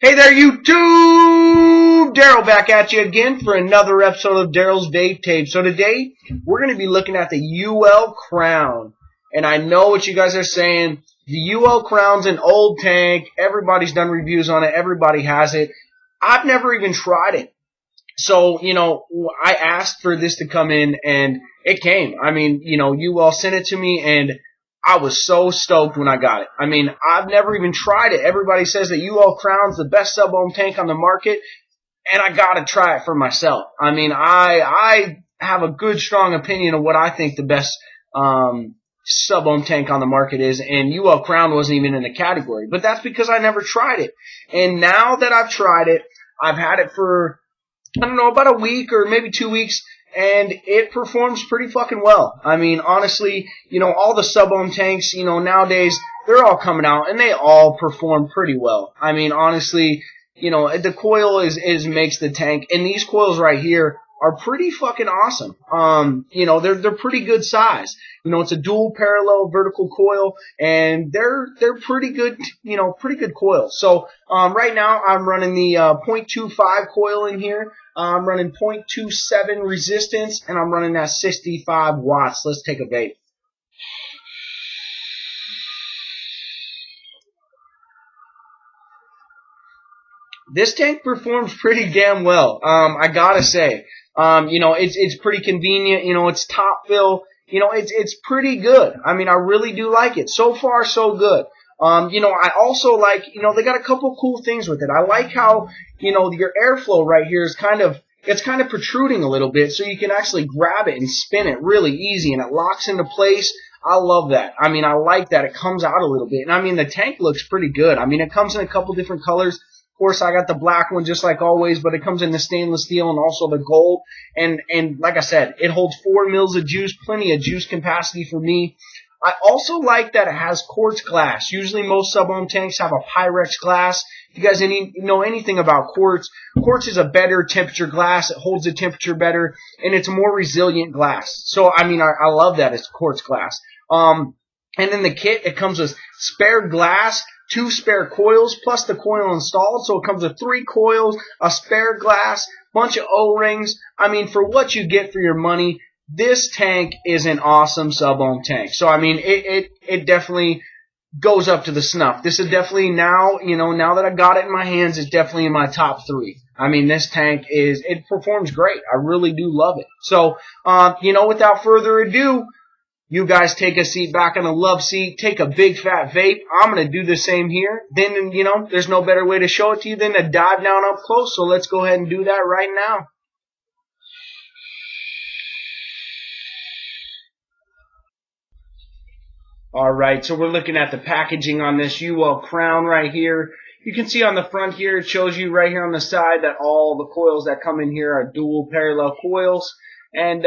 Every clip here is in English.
Hey there, YouTube! Daryl back at you again for another episode of Daryl's Vape Tape. So today, we're going to be looking at the Uwell Crown. And I know what you guys are saying. The Uwell Crown's an old tank. Everybody's done reviews on it. Everybody has it. I've never even tried it. So, I asked for this to come in, and it came. I mean, Uwell sent it to me, and I was so stoked when I got it. I mean, I've never even tried it. Everybody says that Uwell Crown's the best sub-ohm tank on the market, and I gotta try it for myself. I mean, I have a good, strong opinion of what I think the best sub-ohm tank on the market is, and Uwell Crown wasn't even in the category. But that's because I never tried it. And now that I've tried it, I've had it for, I don't know, about a week or maybe 2 weeks, and it performs pretty fucking well. I mean, honestly, all the sub-ohm tanks, nowadays, they're all coming out, and they all perform pretty well. I mean, honestly, the coil is makes the tank, and these coils right here are pretty fucking awesome. They're pretty good size. It's a dual parallel vertical coil, and they're pretty good, pretty good coils. So, right now I'm running the 0.25 coil in here. I'm running 0.27 resistance, and I'm running that 65 watts. Let's take a vape. This tank performs pretty damn well. I gotta say. It's pretty convenient. It's top fill. It's pretty good. I mean, I really do like it. So far, so good. I also like, they got a couple cool things with it. I like how, your airflow right here is it's kind of protruding a little bit, so you can actually grab it and spin it really easy, and it locks into place. I love that. I mean, I like that. It comes out a little bit. And I mean, the tank looks pretty good. I mean, it comes in a couple different colors. Of course, I got the black one just like always, but it comes in the stainless steel and also the gold. And like I said, it holds 4 mils of juice, plenty of juice capacity for me. I also like that it has quartz glass. Usually most sub-ohm tanks have a Pyrex glass. If you guys know anything about quartz, quartz is a better temperature glass. It holds the temperature better, and it's a more resilient glass. So, I mean, I love that it's quartz glass. And in the kit, it comes with spare glass, 2 spare coils, plus the coil installed. So it comes with 3 coils, a spare glass, bunch of O-rings. I mean, for what you get for your money, this tank is an awesome sub-ohm tank. So, I mean, it definitely goes up to the snuff. This is definitely now that I got it in my hands, it's definitely in my top 3. I mean, this tank it performs great. I really do love it. So, without further ado, you guys take a seat back on a love seat, take a big fat vape. I'm going to do the same here. Then, there's no better way to show it to you than to dive down up close. So let's go ahead and do that right now. Alright, so we're looking at the packaging on this Uwell Crown right here. You can see on the front here, it shows you right here on the side that all the coils that come in here are dual parallel coils. And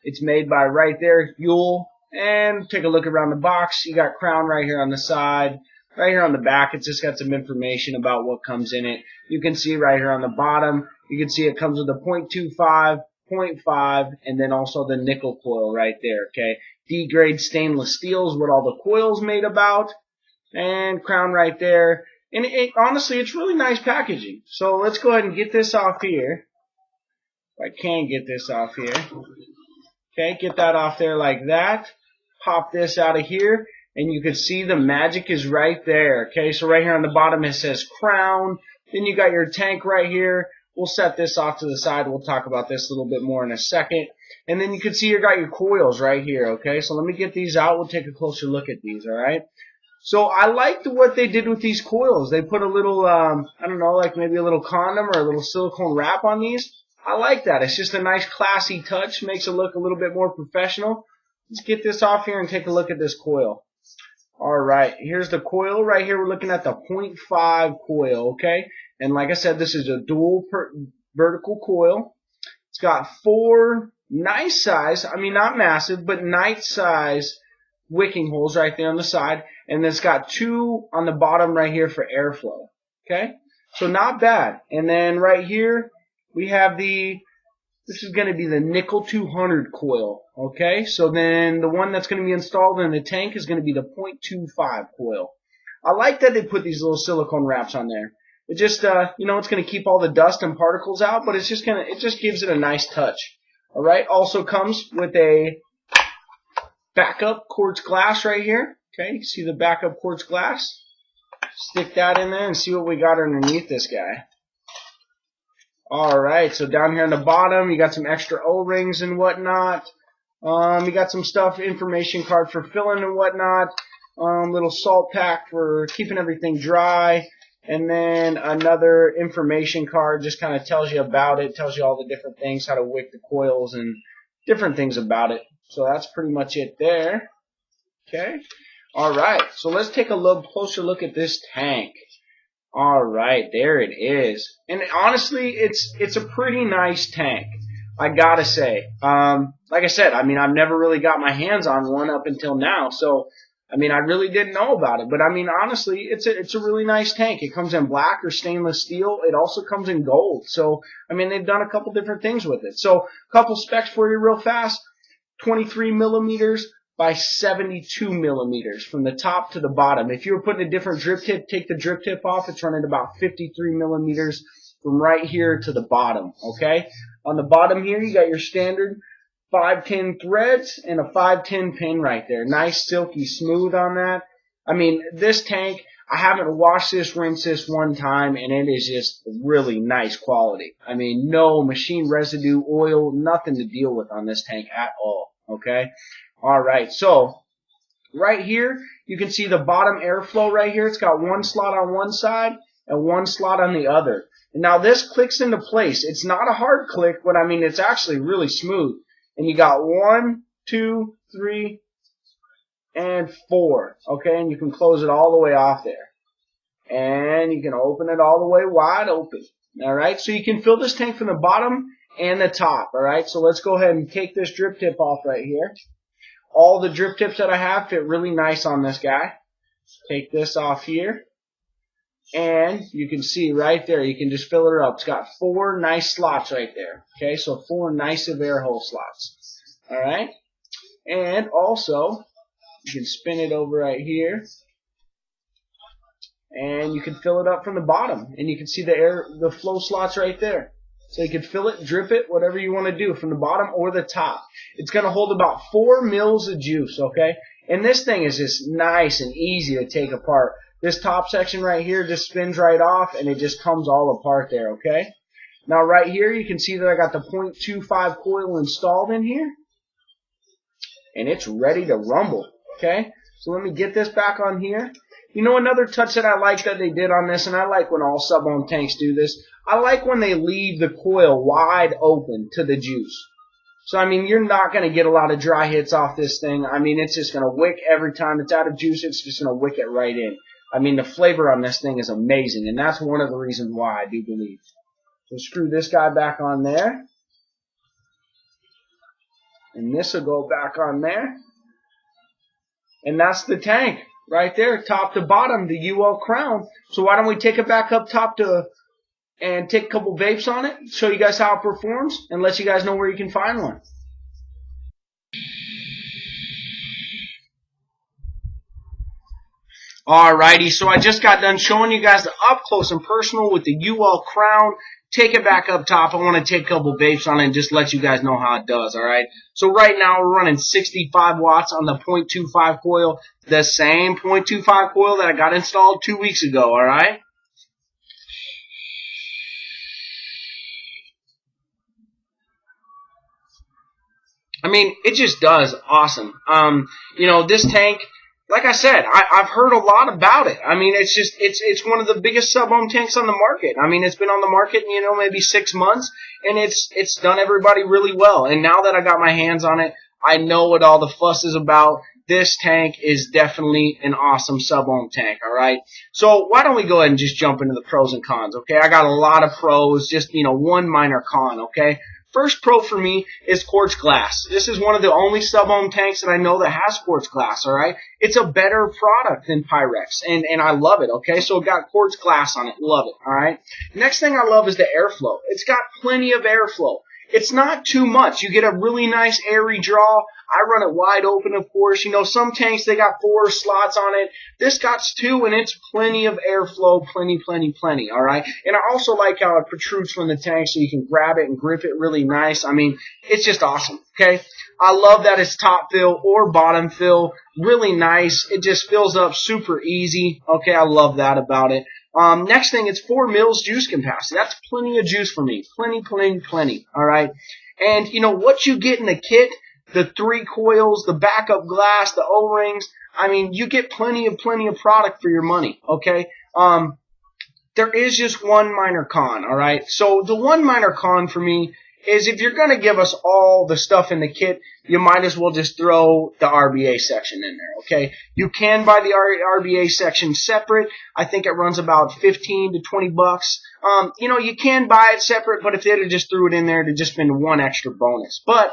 it's made by right there, Uwell. And take a look around the box. You got Crown right here on the side. Right here on the back, it's just got some information about what comes in it. You can see right here on the bottom, you can see it comes with a 0.25, 0.5, and then also the nickel coil right there, okay? D-grade stainless steel is what all the coil's made about. And Crown right there. And honestly, it's really nice packaging. So let's go ahead and get this off here. If I can get this off here. Okay, get that off there like that. Pop this out of here. And you can see the magic is right there. Okay, so right here on the bottom it says Crown. Then you got your tank right here. We'll set this off to the side. We'll talk about this a little bit more in a second. And then you can see you got your coils right here, okay? So let me get these out. We'll take a closer look at these, all right? So I liked what they did with these coils. They put a little, I don't know, like maybe a little condom or a little silicone wrap on these. I like that. It's just a nice classy touch. Makes it look a little bit more professional. Let's get this off here and take a look at this coil. All right, here's the coil right here. We're looking at the 0.5 coil, okay? And like I said, this is a dual vertical coil. It's got 4 nice size, I mean not massive, but nice size wicking holes right there on the side. And then it's got 2 on the bottom right here for airflow, okay? So not bad. And then right here, we have this is going to be the nickel 200 coil, okay? So then the one that's going to be installed in the tank is going to be the 0.25 coil. I like that they put these little silicone wraps on there. It just, you know, it's going to keep all the dust and particles out, but it just gives it a nice touch. All right. Also comes with a backup quartz glass right here. Okay, you see the backup quartz glass. Stick that in there and see what we got underneath this guy. All right, so down here on the bottom, you got some extra O-rings and whatnot. You got some stuff, information card for filling and whatnot. Little salt pack for keeping everything dry. And then another information card just kind of tells you about it, tells you all the different things, how to wick the coils and different things about it. So that's pretty much it there. Okay. All right. So let's take a little closer look at this tank. All right, there it is. And honestly, it's a pretty nice tank, I gotta say. Like I said, I mean, I've never really got my hands on one up until now, so I mean, I really didn't know about it. But I mean, honestly, it's a really nice tank. It comes in black or stainless steel. It also comes in gold. So I mean, they've done a couple different things with it. So a couple specs for you real fast: 23 millimeters by 72 millimeters from the top to the bottom. If you were putting a different drip tip, take the drip tip off, it's running about 53 millimeters from right here to the bottom, okay? On the bottom here, you got your standard 510 threads and a 510 pin right there. Nice, silky smooth on that. I mean, this tank, I haven't washed this, rinsed this one time, and it is just really nice quality. I mean, no machine residue, oil, nothing to deal with on this tank at all, okay? All right, so right here, you can see the bottom airflow right here. It's got one slot on one side and one slot on the other. And now this clicks into place. It's not a hard click, but I mean, it's actually really smooth. And you got 1, 2, 3, and 4. Okay, and you can close it all the way off there. And you can open it all the way wide open. All right, so you can fill this tank from the bottom and the top. All right, so let's go ahead and take this drip tip off right here. All the drip tips that I have fit really nice on this guy. Take this off here. And you can see right there, you can just fill it up. It's got 4 nice slots right there. Okay, so 4 nice air hole slots. All right. And also, you can spin it over right here. And you can fill it up from the bottom. And you can see the flow slots right there. So you can fill it, drip it, whatever you want to do from the bottom or the top. It's going to hold about 4 mils of juice, okay? And this thing is just nice and easy to take apart. This top section right here just spins right off and it just comes all apart there, okay? Now right here you can see that I got the 0.25 coil installed in here. And it's ready to rumble, okay? So let me get this back on here. You know, another touch that I like that they did on this, and I like when all sub-ohm tanks do this, I like when they leave the coil wide open to the juice. So, I mean, you're not going to get a lot of dry hits off this thing. I mean, it's just going to wick every time it's out of juice. It's just going to wick it right in. I mean, the flavor on this thing is amazing, and that's one of the reasons why I do believe. So screw this guy back on there. And this will go back on there. And that's the tank. Right there, top to bottom, the Uwell Crown. So why don't we take it back up top and take a couple vapes on it, show you guys how it performs, and let you guys know where you can find one. Alrighty, so I just got done showing you guys the up close and personal with the Uwell Crown. Take it back up top. I want to take a couple vapes on it and just let you guys know how it does, alright? So right now we're running 65 watts on the 0.25 coil, the same 0.25 coil that I got installed 2 weeks ago, alright? I mean, it just does awesome. You know, this tank, like I said, I've heard a lot about it. I mean, it's one of the biggest sub-ohm tanks on the market. I mean, it's been on the market, you know, maybe 6 months, and it's done everybody really well. And now that I got my hands on it, I know what all the fuss is about. This tank is definitely an awesome sub-ohm tank, all right? So why don't we go ahead and just jump into the pros and cons, okay? I got a lot of pros, just, you know, one minor con, okay? First pro for me is quartz glass. This is one of the only sub-ohm tanks that I know that has quartz glass, all right? It's a better product than Pyrex, and I love it, okay? So it got quartz glass on it. Love it, all right? Next thing I love is the airflow. It's got plenty of airflow. It's not too much. You get a really nice airy draw. I run it wide open, of course. You know, some tanks, they got 4 slots on it. This got 2, and it's plenty of airflow, plenty, all right? And I also like how it protrudes from the tank so you can grab it and grip it really nice. I mean, it's just awesome, okay? I love that it's top fill or bottom fill. Really nice. It just fills up super easy. Okay, I love that about it. Next thing, it's 4 mils juice capacity. That's plenty of juice for me. Plenty. All right. And you know what you get in the kit? The 3 coils, the backup glass, the O-rings. I mean, you get plenty of product for your money. Okay. There is just one minor con. All right. So the one minor con for me is if you're going to give us all the stuff in the kit, you might as well just throw the RBA section in there, okay? You can buy the RBA section separate. I think it runs about 15 to 20 bucks. You know, you can buy it separate, but if they'd have just threw it in there, it'd just been one extra bonus. But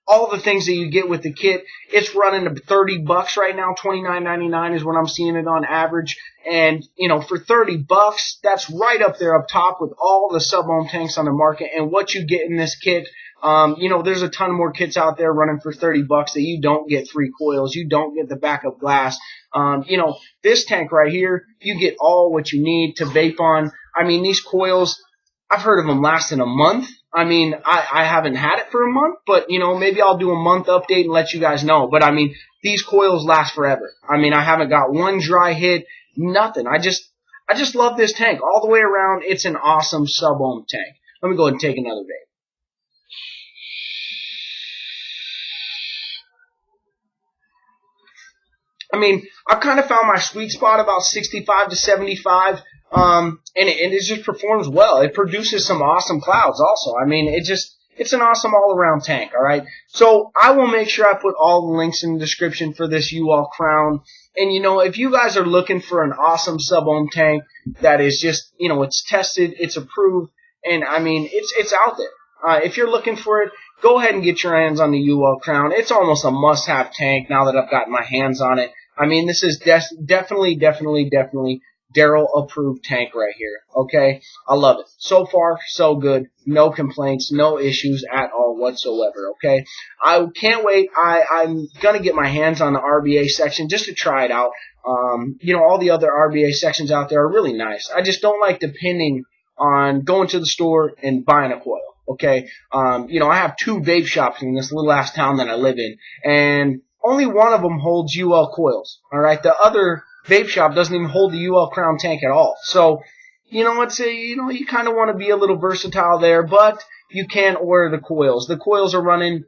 all the things that you get with the kit, it's running to 30 bucks right now. $29.99 is what I'm seeing it on average. And, you know, for 30 bucks, that's right up there up top with all the sub-ohm tanks on the market. And what you get in this kit, you know, there's a ton more kits out there running for 30 bucks that you don't get 3 coils. You don't get the backup glass. You know, this tank right here, you get all what you need to vape on. I mean, these coils, I've heard of them lasting a month. I mean, I haven't had it for a month, but, you know, maybe I'll do a month update and let you guys know. But, I mean, these coils last forever. I mean, I haven't got one dry hit, nothing. I just love this tank. All the way around, it's an awesome sub-ohm tank. Let me go ahead and take another vape. I mean, I've kind of found my sweet spot about 65 to 75. And it just performs well. It produces some awesome clouds also. I mean, it's an awesome all-around tank, all right? So I will make sure I put all the links in the description for this Uwell Crown. And, you know, if you guys are looking for an awesome sub-ohm tank that is just, you know, it's tested, it's approved, and, I mean, it's out there. If you're looking for it, go ahead and get your hands on the Uwell Crown. It's almost a must-have tank now that I've got my hands on it. I mean, this is definitely Daryl approved tank right here. Okay, I love it. So far, so good. No complaints, no issues at all whatsoever. Okay, I can't wait. I'm gonna get my hands on the RBA section just to try it out. You know, all the other RBA sections out there are really nice. I just don't like depending on going to the store and buying a coil. Okay, you know, I have 2 vape shops in this little ass town that I live in, and only one of them holds UL coils. All right, the other vape shop doesn't even hold the Uwell Crown tank at all. So, you know, you kind of want to be a little versatile there, but you can order the coils. The coils are running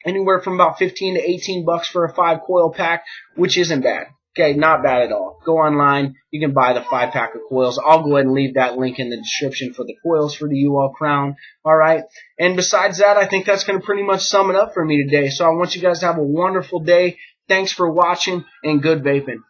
anywhere from about 15 to 18 bucks for a 5 coil pack, which isn't bad. Okay, not bad at all. Go online, you can buy the 5-pack of coils. I'll go ahead and leave that link in the description for the coils for the Uwell Crown. All right, and besides that, I think that's going to pretty much sum it up for me today. So I want you guys to have a wonderful day. Thanks for watching, and good vaping.